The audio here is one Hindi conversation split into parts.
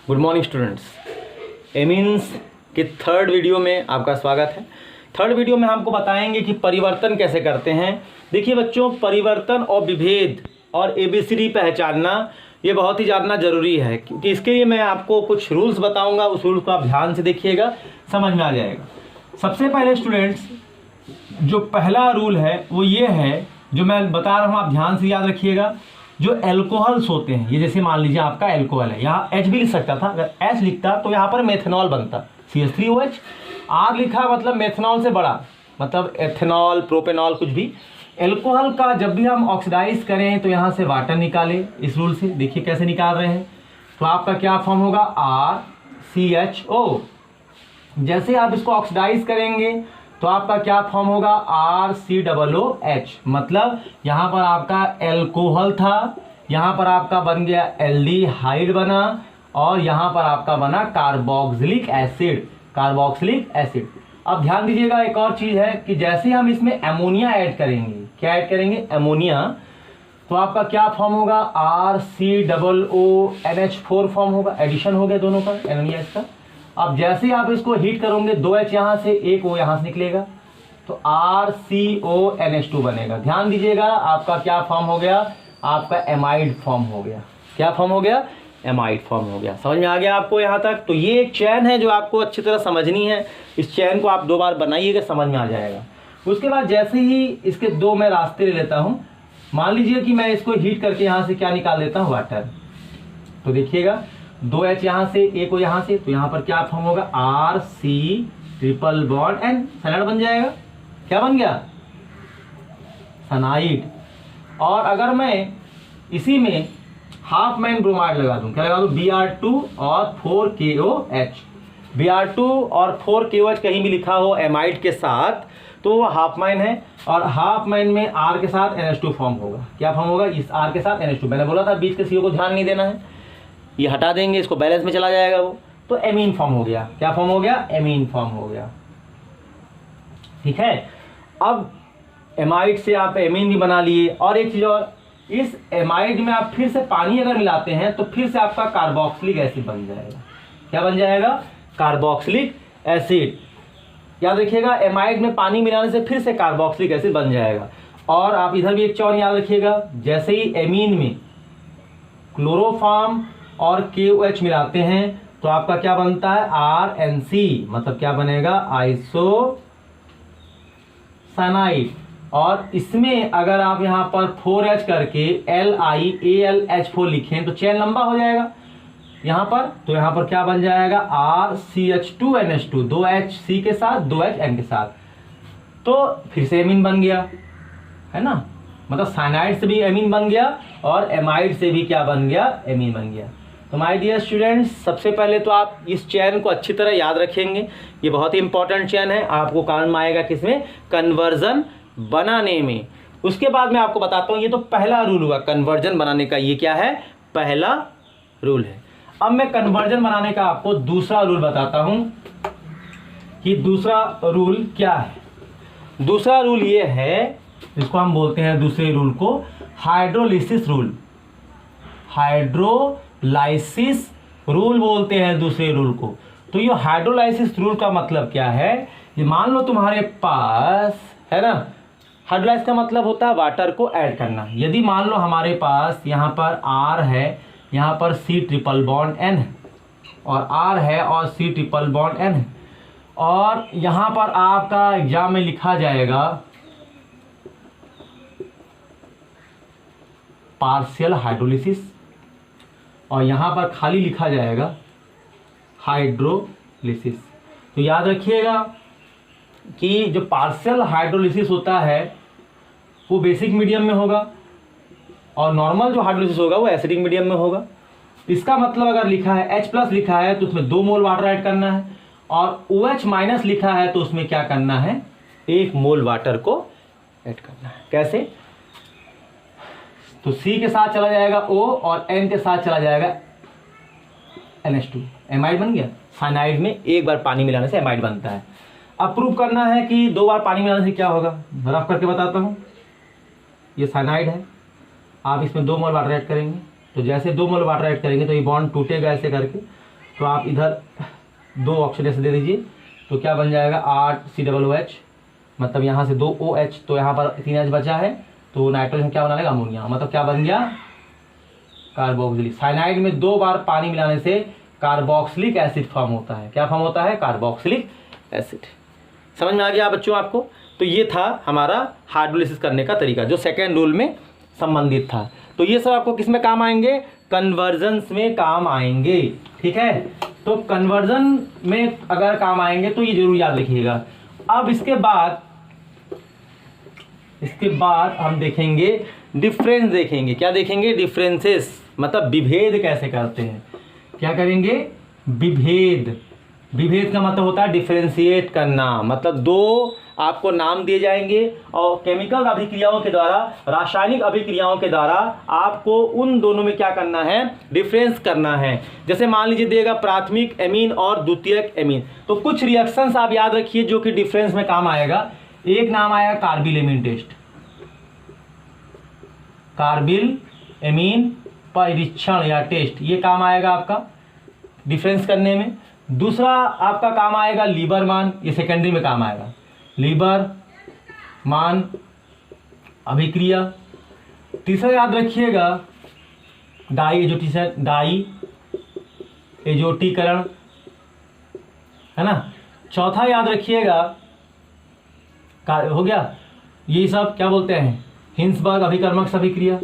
Good morning students. एमीन्स के थर्ड वीडियो में आपका स्वागत है। थर्ड वीडियो में हमको बताएंगे कि परिवर्तन कैसे करते हैं। देखिए बच्चों, परिवर्तन और विभेद और एबीसीडी पहचानना ये बहुत ही जानना ज़रूरी है, क्योंकि इसके लिए मैं आपको कुछ रूल्स बताऊंगा। उस रूल्स को आप ध्यान से देखिएगा, समझ में आ जाएगा। सबसे पहले स्टूडेंट्स, जो पहला रूल है वो ये है, जो मैं बता रहा हूँ आप ध्यान से याद रखिएगा। जो एल्कोहल्स होते हैं, ये जैसे मान लीजिए आपका एल्कोहल है, यहाँ H भी लिख सकता था, अगर H लिखता तो यहाँ पर मेथनॉल बनता, CH3OH। R लिखा मतलब मेथनॉल से बड़ा, मतलब एथेनॉल, प्रोपेनॉल, कुछ भी। एल्कोहल का जब भी हम ऑक्सीडाइज करें तो यहाँ से वाटर निकालें, इस रूल से। देखिए कैसे निकाल रहे हैं, तो आपका क्या फॉर्म होगा, RCHO। जैसे आप इसको ऑक्सीडाइज करेंगे तो आपका क्या फॉर्म होगा, RCOOH। मतलब यहाँ पर आपका एल्कोहल था, यहाँ पर आपका बन गया एल्डिहाइड बना, और यहाँ पर आपका बना कार्बोक्सिलिक एसिड, कार्बोक्सिलिक एसिड। अब ध्यान दीजिएगा, एक और चीज़ है कि जैसे हम इसमें एमोनिया ऐड करेंगे, क्या ऐड करेंगे, एमोनिया, तो आपका क्या फॉर्म होगा, RCOONH4 फॉर्म होगा। एडिशन हो गया दोनों का, NaOH का। अब जैसे ही आप इसको हीट करोगे, 2H यहाँ से, एक O यहाँ से निकलेगा, तो RCONH2 बनेगा। ध्यान दीजिएगा, आपका क्या फॉर्म हो गया, आपका एमाइड फॉर्म हो गया। क्या फॉर्म हो गया, एमाइड फॉर्म हो गया। समझ में आ गया आपको यहाँ तक। तो ये एक चैन है जो आपको अच्छी तरह समझनी है। इस चैन को आप 2 बार बनाइएगा, समझ में आ जाएगा। उसके बाद जैसे ही इसके 2 मैं रास्ते ले लेता हूँ, मान लीजिए कि मैं इसको हीट करके यहाँ से क्या निकाल देता हूँ, वाटर। तो देखिएगा 2H यहाँ से, एक O यहाँ से, तो यहाँ पर क्या फॉर्म होगा, RC≡N, सनाइड बन जाएगा। क्या बन गया, सनाइड। और अगर मैं इसी में हाफ मैन ब्रोमाइड लगा दूं, क्या लगा दूं, Br2 और 4KOH। Br2 और 4KOH कहीं भी लिखा हो एमाइड के साथ तो वो हाफ मैन है, और हाफ मैन में R के साथ NH2 फॉर्म होगा। क्या फॉर्म होगा, इस R के साथ NH2। मैंने बोला था बीच के CO को ध्यान नहीं देना है, ये हटा देंगे, इसको बैलेंस में चला जाएगा वो, तो एमीन फॉर्म हो गया। क्या फॉर्म हो गया, एमीन फॉर्म हो गया। ठीक है, अब एमाइड से आप एमीन भी बना लिए। और एक चीज और, इस एमाइड में आप फिर से पानी अगर मिलाते हैं तो फिर से आपका कार्बोक्सिलिक एसिड बन जाएगा। क्या बन जाएगा, कार्बोक्सिलिक एसिड। याद रखिएगा, एमाइड में पानी मिलाने से फिर से कार्बोक्सिलिक एसिड बन जाएगा। और आप इधर भी एक चीज और याद रखिएगा, जैसे ही एमीन में क्लोरोफॉर्म और KOH मिलाते हैं तो आपका क्या बनता है, RNC, मतलब क्या बनेगा, आइसोसाइनाइड। और इसमें अगर आप यहाँ पर 4H करके LiAlH4 लिखें तो चेन लंबा हो जाएगा यहाँ पर। तो यहाँ पर क्या बन जाएगा, RCH2NH2, 2HC के साथ, 2HN के साथ। तो फिर से एमीन बन गया, है ना। मतलब साइनाइड से भी एमीन बन गया और एमाइड से भी क्या बन गया, एमीन बन गया। तो माय डियर स्टूडेंट्स, सबसे पहले तो आप इस चैन को अच्छी तरह याद रखेंगे। ये बहुत ही इंपॉर्टेंट चैन है, आपको काम आएगा किसमें, कन्वर्जन बनाने में। उसके बाद मैं आपको बताता हूँ, ये तो पहला रूल हुआ कन्वर्जन बनाने का। ये क्या है, पहला रूल है। अब मैं कन्वर्जन बनाने का आपको दूसरा रूल बताता हूँ कि दूसरा रूल क्या है। दूसरा रूल ये है, इसको हम बोलते हैं दूसरे रूल को हाइड्रोलिसिस रूल। हाइड्रोलाइसिस रूल बोलते हैं दूसरे रूल को। तो ये हाइड्रोलाइसिस रूल का मतलब क्या है, ये मान लो तुम्हारे पास है ना, हाइड्रोलाइसिस का मतलब होता है वाटर को ऐड करना। यदि मान लो हमारे पास यहाँ पर R है, यहाँ पर C≡N है, और R है और C≡N है, और यहाँ पर आपका एग्जाम में लिखा जाएगा पार्शियल हाइड्रोलिसिस, और यहाँ पर खाली लिखा जाएगा हाइड्रोलिसिस। तो याद रखिएगा कि जो पार्शियल हाइड्रोलिसिस होता है वो बेसिक मीडियम में होगा, और नॉर्मल जो हाइड्रोलिसिस होगा वो एसिडिक मीडियम में होगा। इसका मतलब अगर लिखा है H+ लिखा है तो उसमें 2 मोल वाटर ऐड करना है, और OH- लिखा है तो उसमें क्या करना है, 1 मोल वाटर को ऐड करना है। कैसे, तो C के साथ चला जाएगा O, और N के साथ चला जाएगा NH2, एमाइड बन गया। साइनाइड में 1 बार पानी मिलाने से एमाइड बनता है। अब प्रूव करना है कि 2 बार पानी मिलाने से क्या होगा, रफ करके बताता हूँ। ये साइनाइड है, आप इसमें 2 मोल वाटर ऐड करेंगे, तो जैसे 2 मोल वाटर ऐड करेंगे तो ये बॉन्ड टूटेगा ऐसे करके, तो आप इधर 2 ऑक्सीडेस दे दीजिए, तो क्या बन जाएगा RCOOH, मतलब यहाँ से 2 OH, तो यहाँ पर 3 H बचा है, तो नाइट्रोजन क्या बना लेगा, अमोनिया, मतलब क्या बन गया, कार्बोक्सिलिक। साइनाइड में 2 बार पानी मिलाने से कार्बोक्सिलिक एसिड फॉर्म होता है। क्या फॉर्म होता है, कार्बोक्सिलिक एसिड। समझ में आ गया बच्चों आपको। तो ये था हमारा हाइड्रोलिसिस करने का तरीका जो सेकेंड रूल में संबंधित था। तो ये सब आपको किस में काम आएंगे, कन्वर्जन्स में काम आएंगे, ठीक है। तो कन्वर्जन में अगर काम आएंगे तो ये जरूर याद रखिएगा। अब इसके बाद हम देखेंगे डिफरेंस, देखेंगे क्या देखेंगे, डिफरेंसेस, मतलब विभेद कैसे करते हैं। क्या करेंगे, विभेद। विभेद का मतलब होता है डिफरेंशिएट करना, मतलब 2 आपको नाम दिए जाएंगे और केमिकल अभिक्रियाओं के द्वारा, रासायनिक अभिक्रियाओं के द्वारा आपको उन दोनों में क्या करना है, डिफरेंस करना है। जैसे मान लीजिए देगा प्राथमिक एमीन और द्वितीयक एमीन, तो कुछ रिएक्शंस आप याद रखिए जो कि डिफरेंस में काम आएगा। एक नाम आया carbylamine test, carbylamine परीक्षण या टेस्ट, ये काम आएगा आपका डिफरेंस करने में। दूसरा आपका काम आएगा लीबर मान, ये सेकेंडरी में काम आएगा, लीबर मान अभिक्रिया। तीसरा याद रखिएगा डाई एजोटीकरण, है ना। चौथा याद रखिएगा हो गया, ये सब क्या बोलते हैं, हिंसबर्ग अभिकर्मक अभिक्रिया,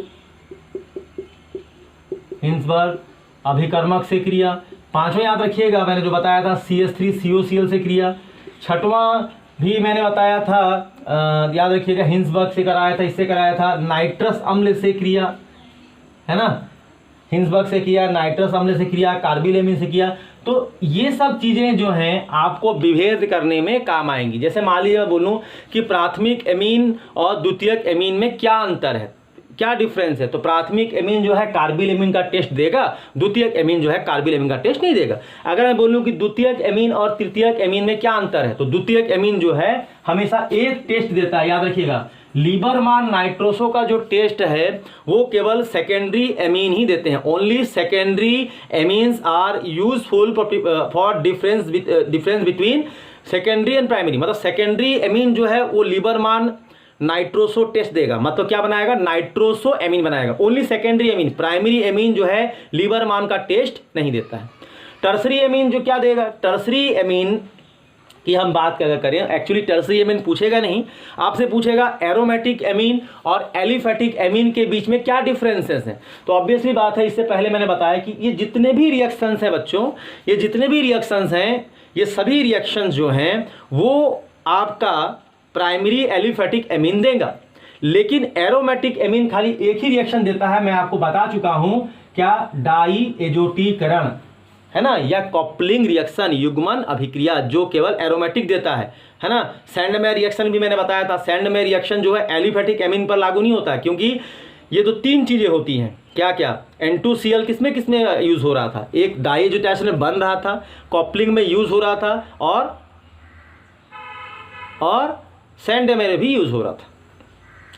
हिंसबर्ग अभिकर्मक से क्रिया। पांचवा याद रखिएगा मैंने जो बताया था CH3COCl से क्रिया। छठवां भी मैंने बताया था, याद रखिएगा हिंसबर्ग से कराया था, इससे कराया था नाइट्रस अम्ल से क्रिया, है ना, हिंसबर्ग से किया, नाइट्रस अम्ल से क्रिया, कार्बिल एमीन से किया। तो ये सब चीज़ें जो हैं आपको विभेद करने में काम आएंगी। जैसे मान लीजिए मैं बोलूँ कि प्राथमिक एमीन और द्वितीयक एमीन में क्या अंतर है, क्या डिफरेंस है, तो प्राथमिक एमीन जो है कार्बिल एमीन का टेस्ट देगा, द्वितीयक एमीन जो है कार्बिल एमीन का टेस्ट नहीं देगा। अगर मैं बोलूं कि द्वितीयक एमीन और तृतीयक एमीन में क्या अंतर है, तो द्वितीयक एमीन जो है हमेशा एक टेस्ट देता है, याद रखिएगा। लीबरमान नाइट्रोसो का जो टेस्ट है वो केवल सेकेंडरी एमीन ही देते हैं, only secondary amines are useful for difference between secondary and primary. मतलब सेकेंडरी एमीन जो है वो लीबरमान नाइट्रोसो टेस्ट देगा, मतलब क्या बनाएगा, नाइट्रोसो एमीन बनाएगा, only secondary amine. Primary amine जो है लीबरमान का टेस्ट नहीं देता है। टर्सरी एमीन जो क्या देगा, टर्सरी एमीन की हम बात करें, एक्चुअली टर्सरी एमीन पूछेगा नहीं, आपसे पूछेगा एरोमेटिक एमीन और एलिफेटिक एमीन के बीच में क्या डिफरेंसेस हैं। तो ऑब्वियसली बात है, इससे पहले मैंने बताया कि ये जितने भी रिएक्शंस हैं बच्चों, ये जितने भी रिएक्शंस हैं, ये सभी रिएक्शंस जो हैं वो आपका प्राइमरी एलिफेटिक एमीन देगा, लेकिन एरोमेटिक एमीन खाली एक ही रिएक्शन देता है, मैं आपको बता चुका हूं, क्या, डाई एजोटीकरण, है ना, या कॉपलिंग रिएक्शन, युग्मन अभिक्रिया, जो केवल एरोमेटिक देता है ना। सैंडमेयर रिएक्शन भी मैंने बताया था, सैंडमेयर रिएक्शन जो है एलिफेटिक एमीन पर लागू नहीं होता है, क्योंकि ये तो 3 चीजें होती हैं, क्या क्या, N2Cl किसमें किसमें यूज हो रहा था, एक डाई एजोटेशन में बन रहा था, कॉपलिंग में यूज हो रहा था, और सैंडमेयर में भी यूज हो रहा था,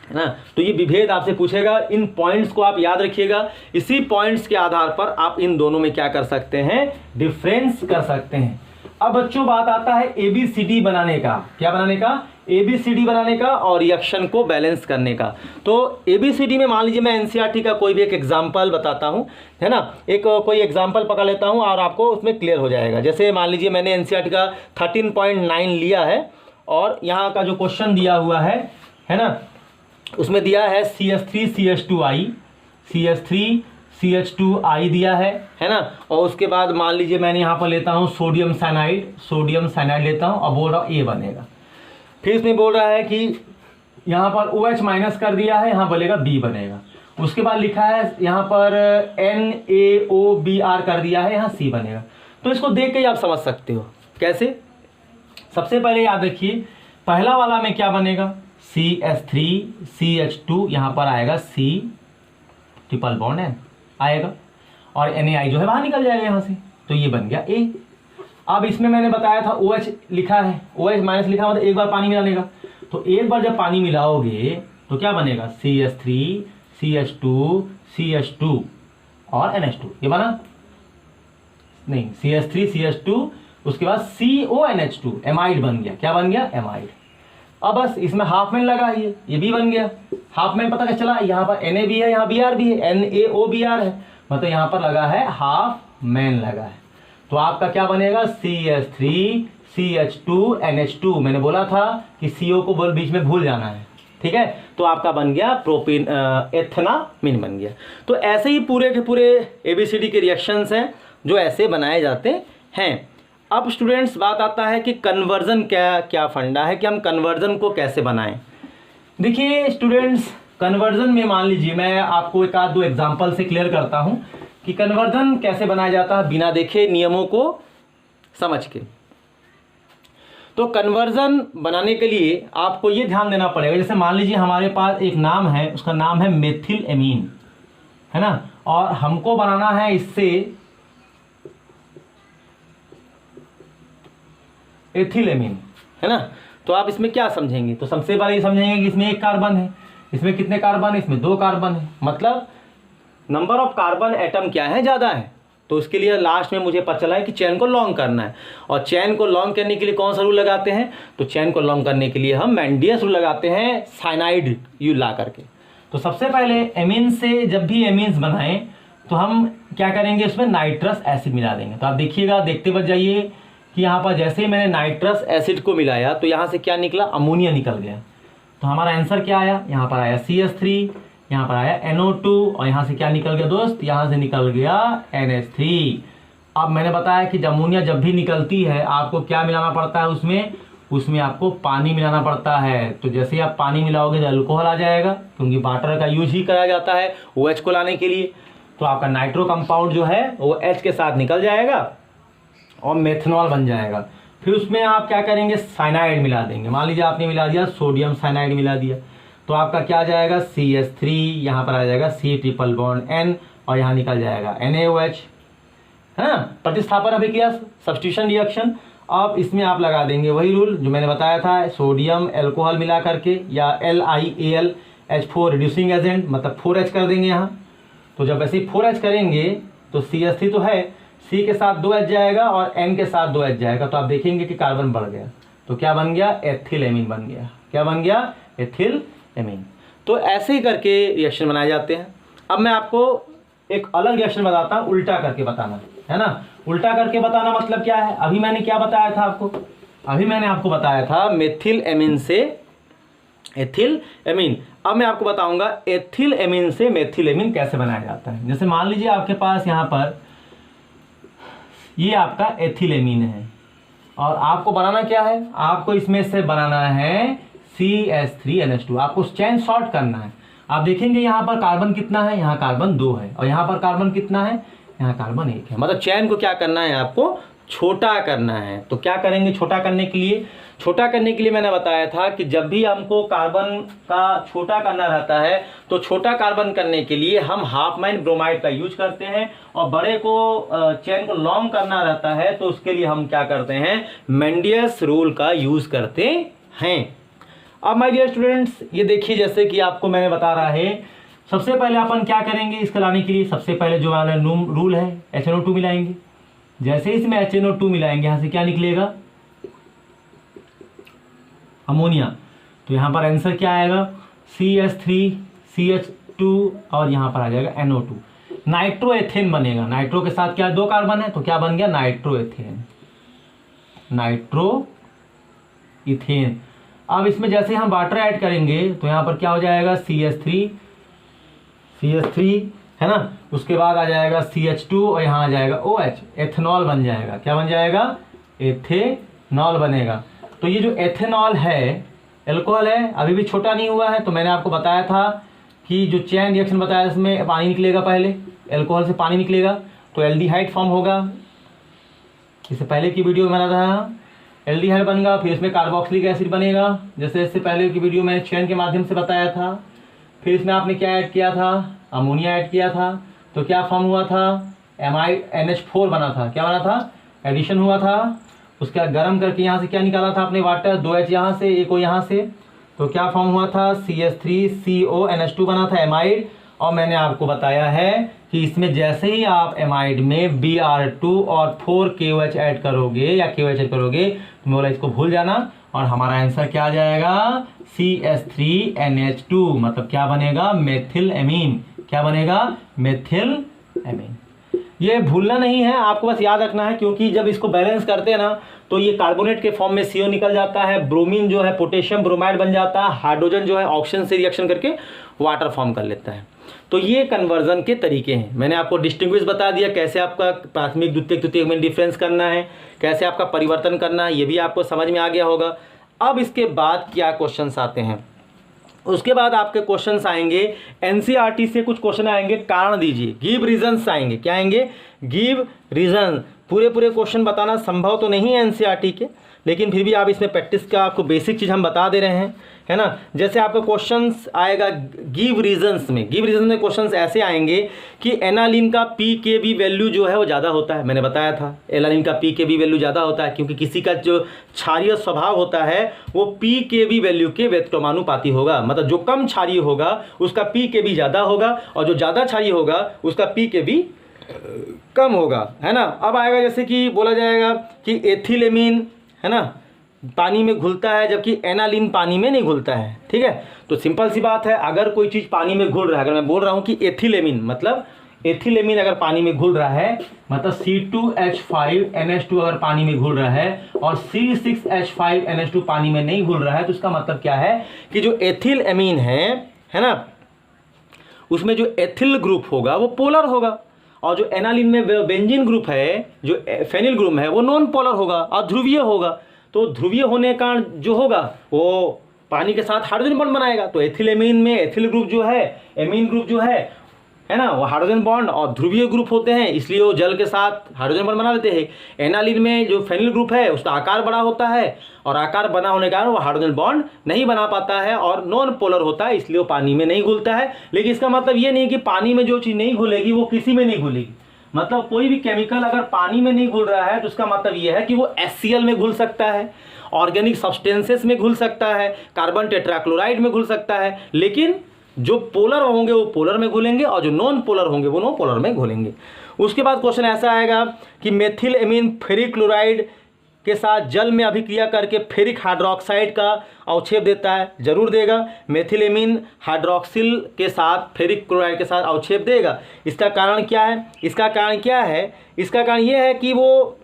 है ना। तो ये विभेद आपसे पूछेगा, इन पॉइंट्स को आप याद रखिएगा, इसी पॉइंट्स के आधार पर आप इन दोनों में क्या कर सकते हैं, डिफरेंस कर सकते हैं। अब बच्चों बात आता है ABCD बनाने का, क्या बनाने का, ABCD बनाने का और रिएक्शन को बैलेंस करने का। तो ABCD में मान लीजिए मैं NCERT का कोई भी एक एग्जाम्पल बताता हूँ, है ना, एक कोई एग्जाम्पल पकड़ लेता हूँ और आपको उसमें क्लियर हो जाएगा। जैसे मान लीजिए मैंने NCERT का 13.9 लिया है और यहाँ का जो क्वेश्चन दिया हुआ है ना, उसमें दिया है CH3CH2I दिया है ना। और उसके बाद मान लीजिए मैंने यहाँ पर लेता हूँ सोडियम साइनाइड लेता हूँ और बोल रहा हूँ A बनेगा। फिर इसमें बोल रहा है कि यहाँ पर OH माइनस कर दिया है, यहाँ बोलेगा B बनेगा। उसके बाद लिखा है यहाँ पर NaOBr कर दिया है, यहाँ C बनेगा। तो इसको देख के ही आप समझ सकते हो कैसे। सबसे पहले याद रखिए पहला वाला में क्या बनेगा, CH3CH2, यहाँ पर आएगा C ट्रिपल बॉन्ड है आएगा और Na जो है बाहर निकल जाएगा यहाँ से, तो ये बन गया A। अब इसमें मैंने बताया था OH लिखा है, OH माइनस लिखा मतलब एक बार पानी मिलाने का, तो एक बार जब पानी मिलाओगे तो क्या बनेगा, CH3CH2 CH2 और NH2, ये बना। नहीं, CH3CH2, उसके बाद CONH2 एमाइड बन गया। क्या बन गया? एमाइड। अब बस इसमें हाफ मैन लगा, ये भी बन गया। हाफ मैन पता कैसे चला? यहाँ पर Na भी है, यहाँ Br भी है, NaOBr है, मतलब यहाँ पर लगा है हाफ मैन लगा है। तो आपका क्या बनेगा? CH3CH2NH2। मैंने बोला था कि CO को बोल बीच में भूल जाना है, ठीक है। तो आपका बन गया प्रोपीन एथनामीन बन गया। तो ऐसे ही पूरे के पूरे ABCD के रिएक्शंस हैं जो ऐसे बनाए जाते हैं। अब स्टूडेंट्स बात आता है कि कन्वर्जन क्या फंडा है, कि हम कन्वर्जन को कैसे बनाएं। देखिए स्टूडेंट्स, कन्वर्जन में मान लीजिए मैं आपको एक आध दो एग्जांपल से क्लियर करता हूं कि कन्वर्जन कैसे बनाया जाता है बिना देखे, नियमों को समझ के। तो कन्वर्जन बनाने के लिए आपको ये ध्यान देना पड़ेगा, जैसे मान लीजिए हमारे पास एक नाम है, उसका नाम है मेथिल एमीन, है ना, और हमको बनाना है इससे एथिल एमीन, है ना। तो आप इसमें क्या समझेंगे? तो सबसे पहले ये समझेंगे कि इसमें एक कार्बन है, इसमें कितने कार्बन है? इसमें 2 कार्बन है, मतलब नंबर ऑफ कार्बन एटम क्या है? ज़्यादा है। तो उसके लिए लास्ट में मुझे पता चला है कि चेन को लॉन्ग करना है, और चेन को लॉन्ग करने के लिए कौन सा रूल लगाते हैं? तो चेन को लॉन्ग करने के लिए हम मेंडियस रूल लगाते हैं, साइनाइड यू ला करके। तो सबसे पहले एमीन से जब भी एमीन्स बनाएं तो हम क्या करेंगे? उसमें नाइट्रस एसिड मिला देंगे। तो आप देखिएगा, देखते बच जाइए कि यहाँ पर जैसे ही मैंने नाइट्रस एसिड को मिलाया तो यहाँ से क्या निकला? अमोनिया निकल गया। तो हमारा आंसर क्या आया? यहाँ पर आया CH3, यहाँ पर आया NO2, और यहाँ से क्या निकल गया दोस्त? यहाँ से निकल गया NH3। अब मैंने बताया कि अमोनिया जब भी निकलती है आपको क्या मिलाना पड़ता है? उसमें आपको पानी मिलाना पड़ता है। तो जैसे ही आप पानी मिलाओगे तो अल्कोहल आ जाएगा, क्योंकि वाटर का यूज ही करा जाता है OH को लाने के लिए। तो आपका नाइट्रो कंपाउंड जो है वो H के साथ निकल जाएगा और मेथनॉल बन जाएगा। फिर उसमें आप क्या करेंगे? साइनाइड मिला देंगे। मान लीजिए आपने मिला दिया सोडियम साइनाइड मिला दिया, तो आपका क्या आ जाएगा? CH3, यहाँ पर आ जाएगा C ट्रिपल बॉन्ड N, और यहाँ निकल जाएगा NaOH, है ना। प्रतिस्थापन अभिक्रिया, सब्स्टिट्यूशन रिएक्शन। अब इसमें आप लगा देंगे वही रूल जो मैंने बताया था, सोडियम अल्कोहल मिला करके, या LiAlH4 रिड्यूसिंग एजेंट, मतलब 4H कर देंगे यहाँ। तो जब ऐसे 4H करेंगे तो CH3 तो है, C के साथ 2H जाएगा और N के साथ 2H जाएगा, तो आप देखेंगे कि कार्बन बढ़ गया। तो क्या बन गया? एथिल एमीन बन गया। क्या बन गया? Ethyl amine. तो ऐसे ही करके रिएक्शन बनाए जाते हैं। अब मैं आपको एक अलग रिएक्शन बताता हूँ, उल्टा करके बताना, है ना। उल्टा करके बताना मतलब क्या है? अभी मैंने क्या बताया था आपको? अभी मैंने आपको बताया था मेथिल एमीन से एथिल एमीन। अब मैं आपको बताऊंगा एथिल एमीन से मेथिल एमीन कैसे बनाया जाता है। जैसे मान लीजिए आपके पास यहाँ पर ये आपका एथिल एमीन है, और आपको बनाना क्या है? आपको इसमें से बनाना है CH3NH2। आपको चेन शॉर्ट करना है। आप देखेंगे यहाँ पर कार्बन कितना है? यहाँ कार्बन 2 है, और यहाँ पर कार्बन कितना है? यहाँ कार्बन 1 है। मतलब चेन को क्या करना है? आपको छोटा करना है। तो क्या करेंगे छोटा करने के लिए? छोटा करने के लिए मैंने बताया था कि जब भी हमको कार्बन का छोटा करना रहता है तो छोटा कार्बन करने के लिए हम हाफ माइन ब्रोमाइड का यूज करते हैं, और बड़े को चेन को लॉन्ग करना रहता है तो उसके लिए हम क्या करते हैं? मेंडियस रूल का यूज करते हैं। अब माय डियर स्टूडेंट्स, ये देखिए जैसे कि आपको मैंने बता रहा है, सबसे पहले अपन क्या करेंगे इसको लाने के लिए? सबसे पहले जो वाला रूल है HNO2 मिलाएंगे। जैसे इसमें HNO2 मिलाएंगे यहाँ से क्या निकलेगा? अमोनिया। तो यहाँ पर आंसर क्या आएगा? CH3CH2, और यहाँ पर आ जाएगा NO2। नाइट्रो एथेन बनेगा। नाइट्रो के साथ क्या 2 कार्बन है, तो क्या बन गया? Nitro ethane, nitro ethane. अब इसमें जैसे हम वाटर ऐड करेंगे तो यहाँ पर क्या हो जाएगा? CH3 है ना। उसके बाद आ जाएगा CH2, और यहाँ आ जाएगा OH, एथेनॉल बन जाएगा। क्या बन जाएगा? एथेनॉल बनेगा। तो ये जो एथेनॉल है एल्कोहल है, अभी भी छोटा नहीं हुआ है। तो मैंने आपको बताया था कि जो चेन रिएक्शन बताया इसमें पानी निकलेगा, पहले एल्कोहल से पानी निकलेगा तो एल्डिहाइड फॉर्म होगा। इससे पहले की वीडियो में बना था एल्डिहाइड बनेगा, फिर इसमें कार्बोक्सिलिक एसिड बनेगा, जैसे इससे पहले की वीडियो में चेन के माध्यम से बताया था। फिर इसमें आपने क्या ऐड किया था? अमोनिया ऐड किया था। तो क्या फॉर्म हुआ था? NH4 बना था। क्या बना था? एडिशन हुआ था। उसके बाद गर्म करके यहाँ से क्या निकाला था आपने? वाटर, 2H यहाँ से, एक यहाँ से। तो क्या फॉर्म हुआ था? CH3CONH2 बना था, एमाइड। और मैंने आपको बताया है कि इसमें जैसे ही आप एमाइड में Br2 और 4KOH ऐड करोगे या KOH ऐड करोगे तो बोला इसको भूल जाना और हमारा आंसर क्या आ जाएगा CH3NH2, मतलब क्या बनेगा मेथिल एमीन। क्या बनेगा मेथिल एमीन। ये भूलना नहीं है, आपको बस याद रखना है, क्योंकि जब इसको बैलेंस करते हैं ना तो ये कार्बोनेट के फॉर्म में CO निकल जाता है, ब्रोमीन जो है पोटेशियम ब्रोमाइड बन जाता है, हाइड्रोजन जो है ऑक्सीजन से रिएक्शन करके वाटर फॉर्म कर लेता है। तो ये कन्वर्जन के तरीके हैं। मैंने आपको डिस्टिंग्विश बता दिया कैसे आपका प्राथमिक द्वितीयक तृतीयक में डिफरेंस करना है, कैसे आपका परिवर्तन करना है, ये भी आपको समझ में आ गया होगा। अब इसके बाद क्या क्वेश्चंस आते हैं, उसके बाद आपके क्वेश्चंस आएंगे एनसीईआरटी से कुछ क्वेश्चन आएंगे, कारण दीजिए, गिव रीजंस आएंगे। क्या आएंगे? Give reason. पूरे क्वेश्चन बताना संभव तो नहीं है एनसीईआरटी के, लेकिन फिर भी आप इसमें प्रैक्टिस का आपको बेसिक चीज़ हम बता दे रहे हैं, है ना। जैसे आपका क्वेश्चंस आएगा गिव रीजंस में, गिव रीजंस में क्वेश्चंस ऐसे आएंगे कि एनालिन का पीकेबी वैल्यू जो है वो ज़्यादा होता है। मैंने बताया था एनालिन का पीकेबी वैल्यू ज़्यादा होता है, क्योंकि किसी का जो क्षारीय स्वभाव होता है वो पीकेबी वैल्यू के व्यतिक्रमानुपाती होगा, मतलब जो कम क्षारीय होगा उसका पीकेबी ज़्यादा होगा और जो ज़्यादा क्षारीय होगा उसका पीकेबी कम होगा, है ना। अब आएगा जैसे कि बोला जाएगा कि एथिलेमीन, है ना, पानी में घुलता है जबकि एनालिन पानी में नहीं घुलता है, ठीक है। तो सिंपल सी बात है, अगर कोई चीज़ पानी में घुल रहा है, अगर मैं बोल रहा हूँ कि एथिलेमीन, मतलब एथिलेमीन अगर पानी में घुल रहा है, मतलब C2H5NH2 अगर पानी में घुल रहा है और C6H5NH2 पानी में नहीं घुल रहा है, तो इसका मतलब क्या है कि जो एथिल एमीन है ना, उसमें जो एथिल ग्रुप होगा वो पोलर होगा और जो एनालिन में बेंजीन ग्रुप है, जो फेनिल ग्रुप है, वो नॉन पोलर होगा, अध्रुवीय होगा। तो ध्रुवीय होने का जो होगा वो पानी के साथ हाइड्रोजन बॉन्ड बनाएगा। तो एथिल एमीन में एथिल ग्रुप जो है, एमीन ग्रुप जो है ना, वो हाइड्रोजन बॉन्ड और ध्रुवीय ग्रुप होते हैं, इसलिए वो जल के साथ हाइड्रोजन बॉन्ड बना लेते हैं। एनालिन में जो फेनिल ग्रुप है उसका आकार बड़ा होता है और आकार बना होने के कारण वो हाइड्रोजन बॉन्ड नहीं बना पाता है और नॉन पोलर होता है, इसलिए वो पानी में नहीं घुलता है। लेकिन इसका मतलब ये नहीं कि पानी में जो चीज़ नहीं घुलेगी वो किसी में नहीं घुलेगी। मतलब कोई भी केमिकल अगर पानी में नहीं घुल रहा है तो उसका मतलब ये है कि वो HCl में घुल सकता है, ऑर्गेनिक सब्सटेंसेस में घुल सकता है, कार्बन टेट्राक्लोराइड में घुल सकता है, लेकिन जो पोलर होंगे वो पोलर में घुलेंगे और जो नॉन पोलर होंगे वो नॉन पोलर में घुलेंगे। उसके बाद क्वेश्चन ऐसा आएगा कि मेथिल एमीन फेरिक क्लोराइड के साथ जल में अभिक्रिया करके फेरिक हाइड्रोक्साइड का अवक्षेप देता है, जरूर देगा। मेथिल एमीन हाइड्रोक्सिल के साथ फेरिक क्लोराइड के साथ अवक्षेप देगा। इसका कारण क्या है? इसका कारण यह है कि वो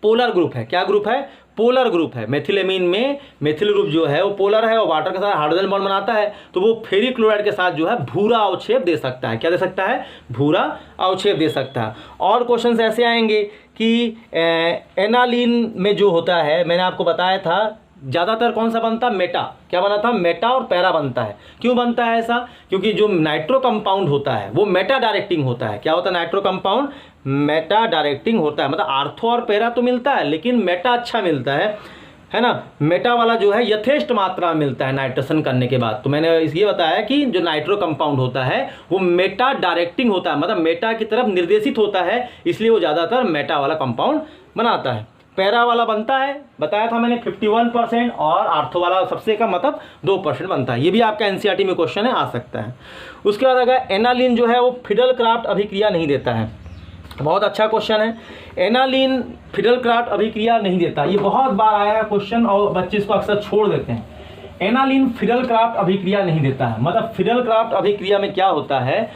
पोलर ग्रुप है। क्या ग्रुप है? पोलर ग्रुप है। मेथिल एमीन में मेथिल ग्रुप जो है वो पोलर है और वाटर के साथ हाइड्रोजन बॉन्ड बनाता है, तो वो फेरिक क्लोराइड के साथ जो है भूरा अवक्षेप दे सकता है। क्या दे सकता है? भूरा अवक्षेप दे सकता है। और क्वेश्चन ऐसे आएंगे कि एनालिन में जो होता है, मैंने आपको बताया था ज़्यादातर कौन सा बनता? मेटा। क्या बना था? मेटा और पैरा बनता है। क्यों बनता है ऐसा? क्योंकि जो नाइट्रो कंपाउंड होता है वो मेटा डायरेक्टिंग होता है। क्या होता है? नाइट्रो कंपाउंड मेटा डायरेक्टिंग होता है, मतलब आर्थो और पैरा तो मिलता है लेकिन मेटा अच्छा मिलता है ना। मेटा वाला जो है यथेष्ट मात्रा में मिलता है नाइट्रेशन करने के बाद। तो मैंने ये बताया कि जो नाइट्रो कंपाउंड होता है वो मेटा डायरेक्टिंग होता है, मतलब मेटा की तरफ निर्देशित होता है, इसलिए वो ज़्यादातर मेटा वाला कंपाउंड बनाता है। पैरा वाला बनता है, बताया था मैंने 51%, और आर्थो वाला सबसे कम मतलब 2% बनता है। ये भी आपका एनसीईआरटी में क्वेश्चन है, आ सकता है। उसके बाद अगर एनालिन जो है वो फिडल-क्राफ्ट अभिक्रिया नहीं देता है, बहुत अच्छा क्वेश्चन है। एनालिन फिडल-क्राफ्ट अभिक्रिया नहीं देता, ये बहुत बार आया है क्वेश्चन और बच्चे इसको अक्सर छोड़ देते हैं। एनालिन फिडल-क्राफ्ट अभिक्रिया नहीं देता है, मतलब फिडल-क्राफ्ट अभिक्रिया में क्या होता है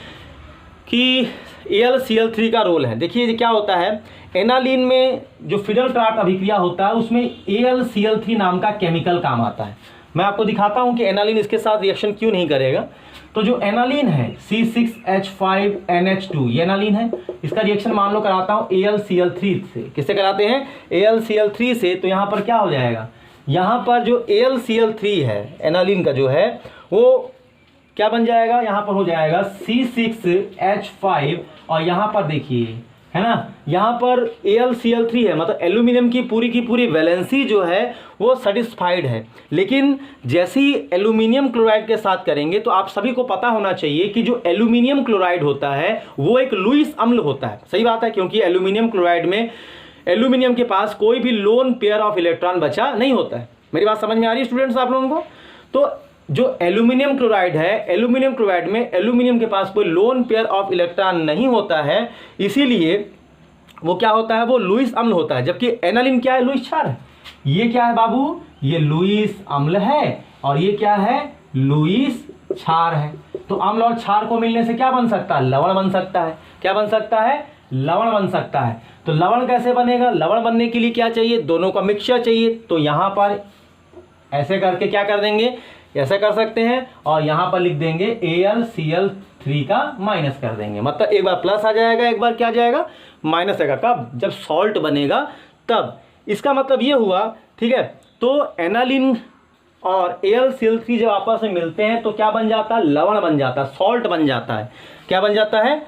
कि AlCl3 का रोल है। देखिए क्या होता है, एनालिन में जो फिडल-क्राफ्ट अभिक्रिया होता है उसमें AlCl3 नाम का केमिकल काम आता है। मैं आपको दिखाता हूं कि एनालिन इसके साथ रिएक्शन क्यों नहीं करेगा। तो जो एनालिन है C6H5NH2 ये एनालिन है, इसका रिएक्शन मान लो कराता हूं AlCl3 से। किससे कराते हैं? AlCl3 से। तो यहाँ पर क्या हो जाएगा, यहाँ पर जो AlCl3 है एनालिन का जो है वो क्या बन जाएगा, यहाँ पर हो जाएगा C6H5 और यहाँ पर देखिए, है ना, यहाँ पर AlCl3 है, मतलब एल्यूमिनियम की पूरी वैलेंसी जो है वो सेटिस्फाइड है। लेकिन जैसे ही एल्यूमिनियम क्लोराइड के साथ करेंगे तो आप सभी को पता होना चाहिए कि जो एल्यूमिनियम क्लोराइड होता है वो एक लुईस अम्ल होता है। सही बात है, क्योंकि एल्यूमिनियम क्लोराइड में एल्यूमिनियम के पास कोई भी लोन पेयर ऑफ इलेक्ट्रॉन बचा नहीं होता है। मेरी बात समझ में आ रही है स्टूडेंट्स आप लोगों को? तो जो एल्यूमिनियम क्लोराइड है, एल्यूमिनियम क्लोराइड में एल्यूमिनियम के पास कोई लोन पेयर ऑफ इलेक्ट्रॉन नहीं होता है, इसीलिए वो क्या होता है, वो लुईस अम्ल होता है। जबकि एनालिन क्या है, लुईस क्षार है। ये क्या है बाबू, ये लुईस अम्ल है और ये क्या है, लुईस क्षार है। तो अम्ल और क्षार को मिलने से क्या बन सकता है, लवण बन सकता है। क्या बन सकता है, लवण बन सकता है। तो लवण कैसे बनेगा, लवण बनने के लिए क्या चाहिए, दोनों का मिक्सचर चाहिए। तो यहां पर ऐसे करके क्या कर देंगे, ऐसा कर सकते हैं और यहां पर लिख देंगे AlCl3 का माइनस कर देंगे। मतलब एक बार प्लस आ जाएगा, एक बार क्या आ जाएगा, माइनस आएगा। कब, जब सॉल्ट बनेगा तब। इसका मतलब ये हुआ, ठीक है। तो एनालिन और AlCl3 जब आपस में मिलते हैं तो क्या बन जाता है, लवण बन जाता है, सॉल्ट बन जाता है। क्या बन जाता है,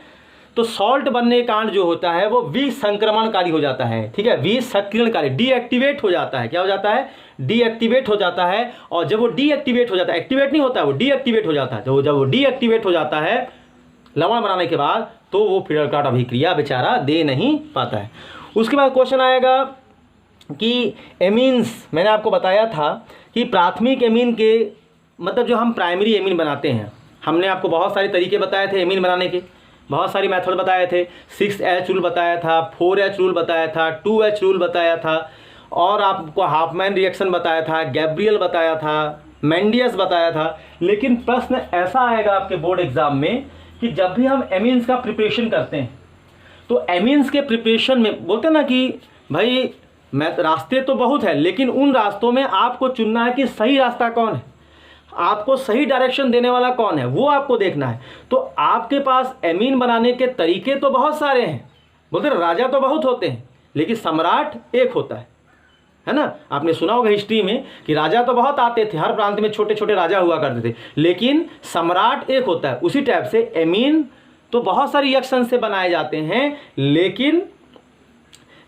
तो सॉल्ट बनने के कारण जो होता है वो विसंक्रमणकारी हो जाता है, ठीक है, विसक्रियणकारी, डीएक्टिवेट हो जाता है। क्या हो जाता है, डीएक्टिवेट हो जाता है। और जब वो डीएक्टिवेट हो जाता है, एक्टिवेट नहीं होता है, वो डीएक्टिवेट हो जाता है। तो जब वो डीएक्टिवेट हो जाता है लवण बनाने के बाद, तो वो फ्रीडलकार्ट अभिक्रिया बेचारा दे नहीं पाता है। उसके बाद क्वेश्चन आएगा कि एमीन्स, मैंने आपको बताया था कि प्राथमिक एमीन के मतलब जो हम प्राइमरी एमीन बनाते हैं, हमने आपको बहुत सारे तरीके बताए थे एमीन बनाने के, बहुत सारी मेथड बताए थे। 6H रूल बताया था, 4H रूल बताया था, 2H रूल बताया था, और आपको हाफमैन रिएक्शन बताया था, गैब्रियल बताया था, मेंडियस बताया था। लेकिन प्रश्न ऐसा आएगा आपके बोर्ड एग्जाम में कि जब भी हम एमीन्स का प्रिपरेशन करते हैं तो एमीन्स के प्रिपरेशन में बोलते हैं ना कि भाई रास्ते तो बहुत है, लेकिन उन रास्तों में आपको चुनना है कि सही रास्ता कौन है, आपको सही डायरेक्शन देने वाला कौन है, वो आपको देखना है। तो आपके पास एमीन बनाने के तरीके तो बहुत सारे हैं, बोलते हैं राजा तो बहुत होते हैं लेकिन सम्राट एक होता है ना। आपने सुना होगा हिस्ट्री में कि राजा तो बहुत आते थे, हर प्रांत में छोटे छोटे राजा हुआ करते थे, लेकिन सम्राट एक होता है। उसी टाइप से एमीन तो बहुत सारी रिएक्शन से बनाए जाते हैं, लेकिन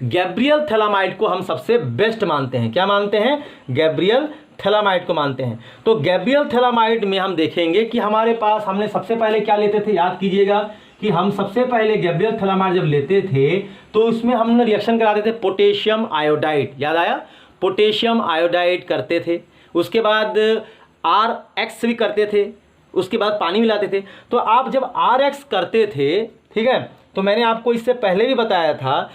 गैब्रियल थैलामाइड को हम सबसे बेस्ट मानते हैं। क्या मानते हैं, गैब्रियल थैलामाइड को मानते हैं। तो गैब्रियल थैलामाइड में हम देखेंगे कि हमारे पास हमने सबसे पहले क्या लेते थे, याद कीजिएगा कि हम सबसे पहले गैब्रियल थैलामाइड जब लेते थे तो उसमें हमने रिएक्शन कराते थे पोटेशियम आयोडाइड, याद आया, पोटेशियम आयोडाइड करते थे। उसके बाद RX भी करते थे, उसके बाद पानी मिलाते थे। तो आप जब RX करते थे, ठीक है, तो मैंने आपको इससे पहले भी बताया था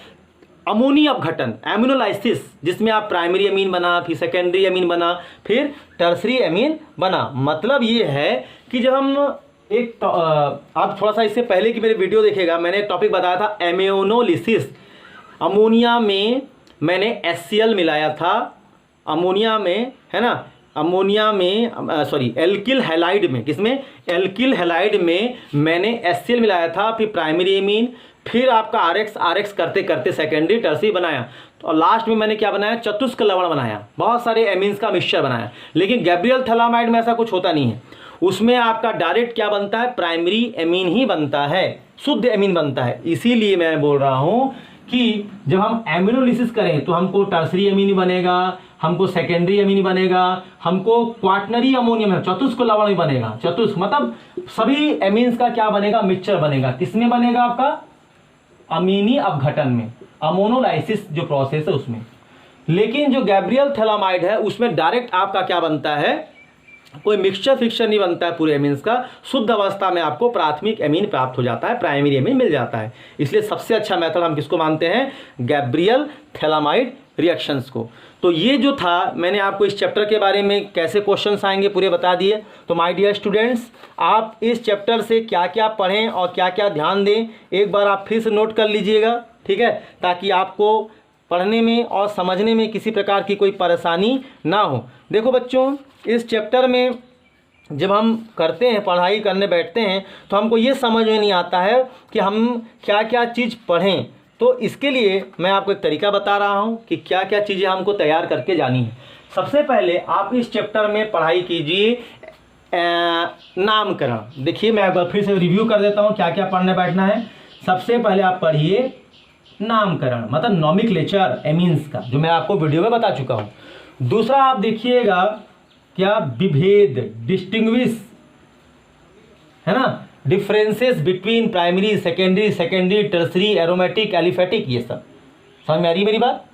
अमोनिया अपघटन, एमिनोलाइसिस, जिसमें आप प्राइमरी एमीन बना, फिर सेकेंडरी एमीन बना, फिर टर्सरी एमीन बना। मतलब ये है कि जब हम एक आप थोड़ा सा इससे पहले की मेरी वीडियो देखिएगा, मैंने एक टॉपिक बताया था एमियोनोलिसिस। अमोनिया में मैंने HCl मिलाया था, अमोनिया में, है ना, अमोनिया में सॉरी एल्किल हैलाइड में, किसमें, एल्किल हैलाइड में मैंने HCl मिलाया था, फिर प्राइमरी एमीन, फिर आपका RX करते करते सेकेंडरी टर्सरी बनाया, और लास्ट में मैंने क्या बनाया, चतुष्क लवण बनाया, बहुत सारे एमीन्स का मिक्सचर बनाया। लेकिन गैब्रियल थैलामाइड में ऐसा कुछ होता नहीं है, उसमें आपका डायरेक्ट क्या बनता है, प्राइमरी एमीन ही बनता है, शुद्ध एमीन बनता है। इसीलिए मैं बोल रहा हूँ कि जब हम एमिनोलिसिस करें तो हमको टर्सरी एमीन बनेगा, हमको सेकेंडरी एमीन बनेगा, हमको क्वाटनरी अमोनियम है, चतुष्क लवण भी बनेगा। चतुष्क मतलब सभी एमीन्स का क्या बनेगा, मिक्सचर बनेगा। किसमें बनेगा, आपका अमीनी अपघटन में, अमोनोलाइसिस जो प्रोसेस है उसमें। लेकिन जो गैब्रियल थैलामाइड है उसमें डायरेक्ट आपका क्या बनता है, कोई मिक्सचर फिक्सचर नहीं बनता है पूरे एमीन्स का, शुद्ध अवस्था में आपको प्राथमिक एमीन प्राप्त हो जाता है, प्राइमरी एमीन मिल जाता है। इसलिए सबसे अच्छा मेथड हम किसको मानते हैं, गैब्रियल थैलामाइड रिएक्शंस को। तो ये जो था, मैंने आपको इस चैप्टर के बारे में कैसे क्वेश्चंस आएंगे पूरे बता दिए। तो माय डियर स्टूडेंट्स, आप इस चैप्टर से क्या क्या पढ़ें और क्या क्या ध्यान दें, एक बार आप फिर से नोट कर लीजिएगा, ठीक है, ताकि आपको पढ़ने में और समझने में किसी प्रकार की कोई परेशानी ना हो। देखो बच्चों, इस चैप्टर में जब हम करते हैं, पढ़ाई करने बैठते हैं, तो हमको ये समझ में नहीं आता है कि हम क्या क्या चीज़ पढ़ें। तो इसके लिए मैं आपको एक तरीका बता रहा हूँ कि क्या क्या चीज़ें हमको तैयार करके जानी है। सबसे पहले आप इस चैप्टर में पढ़ाई कीजिए नामकरण। देखिए मैं एक बार फिर से रिव्यू कर देता हूँ क्या क्या पढ़ने बैठना है। सबसे पहले आप पढ़िए नामकरण, मतलब नॉमेनक्लेचर एमीन्स का, जो मैं आपको वीडियो में बता चुका हूँ। दूसरा आप देखिएगा क्या, विभेद, डिस्टिंग्विश, है ना, differences between primary secondary tertiary, aromatic, aliphatic, ये सब समझ में आ रही मेरी बात।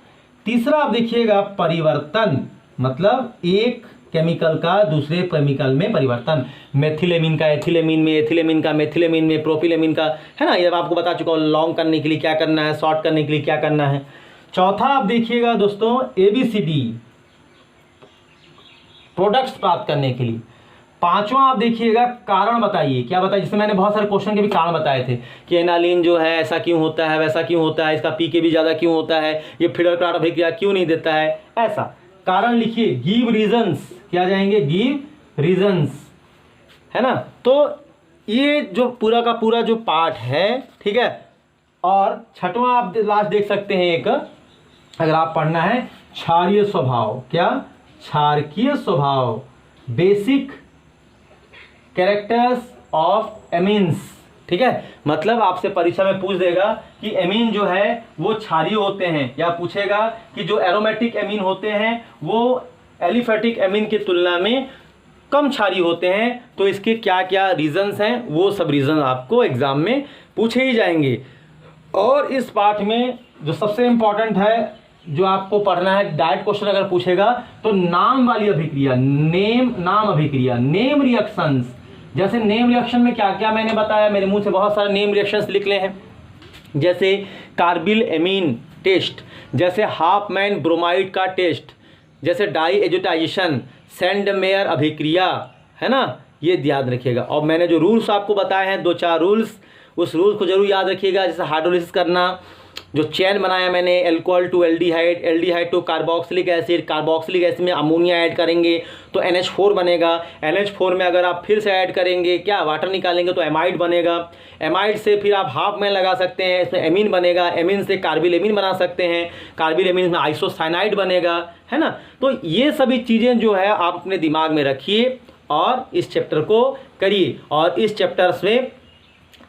तीसरा आप देखिएगा परिवर्तन, मतलब एक केमिकल का दूसरे केमिकल में परिवर्तन, मेथिलेमिन का एथिलेमिन में, एथिलेमिन का मेथिलेमिन में, प्रोपिलेमिन का, है ना। ये आपको बता चुका हूँ लॉन्ग करने के लिए क्या करना है, शॉर्ट करने के लिए क्या करना है। चौथा आप देखिएगा दोस्तों ABCD प्रोडक्ट्स प्राप्त करने के लिए। पांचवा आप देखिएगा कारण बताइए, क्या बताइए, जिससे मैंने बहुत सारे क्वेश्चन के भी कारण बताए थे कि एनालिन जो है ऐसा क्यों होता है, वैसा क्यों होता है, इसका पीके भी ज़्यादा क्यों होता है, ये फिडरक्राट अभिक्रिया क्यों नहीं देता है, ऐसा कारण लिखिए। गिव रीजंस, क्या जाएंगे, गिव रीजंस, है ना। तो ये जो पूरा का पूरा जो पार्ट है, ठीक है। और छठवां आप लास्ट देख सकते हैं एक, अगर आप पढ़ना है क्षारीय स्वभाव, क्या, क्षारकीय स्वभाव, बेसिक कैरेक्टर्स ऑफ एमीन्स, ठीक है। मतलब आपसे परीक्षा में पूछ देगा कि एमीन जो है वो क्षारीय होते हैं, या पूछेगा कि जो एरोमेटिक एमीन होते हैं वो एलिफेटिक एमीन की तुलना में कम क्षारीय होते हैं, तो इसके क्या क्या रीजंस हैं, वो सब रीजन आपको एग्जाम में पूछे ही जाएंगे। और इस पाठ में जो सबसे इंपॉर्टेंट है, जो आपको पढ़ना है, डायरेक्ट क्वेश्चन अगर पूछेगा तो नाम वाली अभिक्रिया, नेम, नाम अभिक्रिया, नेम रिएक्शंस। जैसे नेम रिएक्शन में क्या क्या मैंने बताया, मेरे मुंह से बहुत सारे नेम रिएक्शंस लिख ले हैं, जैसे कार्बिल एमीन टेस्ट, जैसे हाफमैन ब्रोमाइड का टेस्ट, जैसे डाई एजुटाइजेशन, सेंडमेयर अभिक्रिया, है ना, ये याद रखिएगा। और मैंने जो रूल्स आपको बताए हैं 2-4 रूल्स, उस रूल्स को जरूर याद रखिएगा। जैसे हाइड्रोलिसिस करना, जो चेन बनाया मैंने, alcohol to aldehyde, aldehyde to carboxylic acid, carboxylic acid में अमोनिया ऐड करेंगे तो NH4 बनेगा, NH4 में अगर आप फिर से ऐड करेंगे, क्या, वाटर निकालेंगे तो एमाइड बनेगा, एमाइड से फिर आप हाफमैन लगा सकते हैं, इसमें एमीन बनेगा, एमीन से कार्बिल एमीन बना सकते हैं, कार्बिल एमीन में आइसोसाइनाइड बनेगा, है ना। तो ये सभी चीज़ें जो है आप अपने दिमाग में रखिए और इस चैप्टर को करिए। और इस चैप्टर्स में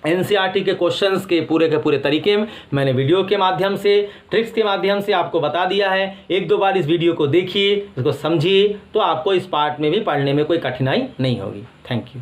NCERT के क्वेश्चंस के पूरे तरीके में मैंने वीडियो के माध्यम से, ट्रिक्स के माध्यम से आपको बता दिया है। 1-2 बार इस वीडियो को देखिए, इसको समझिए, तो आपको इस पार्ट में भी पढ़ने में कोई कठिनाई नहीं होगी। Thank you.